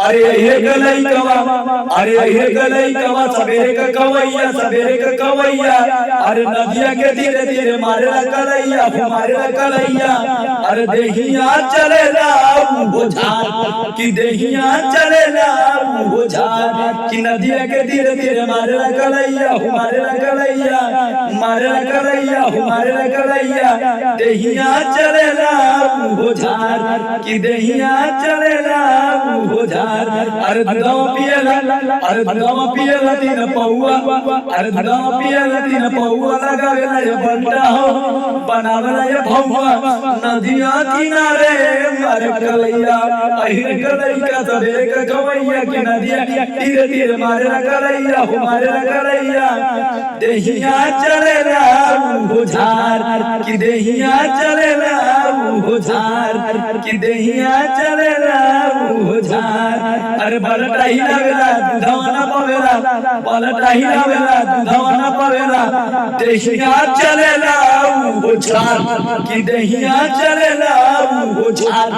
अरे हे गलई कवा, अरे हे गलई कवा, सवेरे का कवैया, सवेरे का कवैया, अरे नदिया के धीरे धीरे मारे ला कलैया, मारे ला कलैया, अरे देहिया चलेला वो झार, कि देहिया चलेला वो झार, कि नदिया के धीरे धीरे मारे ला कलैया, मारे ला कलैया, मारे ला कलैया, मारे ला कलैया, देहिया चलेला वो झार, कि देहिया चलेला वो झार। अरे दूधवा पियला, अरे दूधवा पियला तीन पौआ, अरे दूधवा पियला तीन पौआ, लगावेला ये बंटा हो, बनावेला ये भौवा, नदिया किनारे मारे कलैया, अहिर कलैया सवेरे का कवैया, कि नदिया धीरे धीरे मारे ला कलैया, मारे ला कलैया, देहिया चलेला वो झार, कि देहिया चलेला वो झार, कि देहिया चलेला वो झार। अरे बलटा ही लावेला दूधवा ना पावेला, बलटा ही लावेला दूधवा ना पावेला, देहिया चलेला वो झार, कि देहिया चलेला वो झार।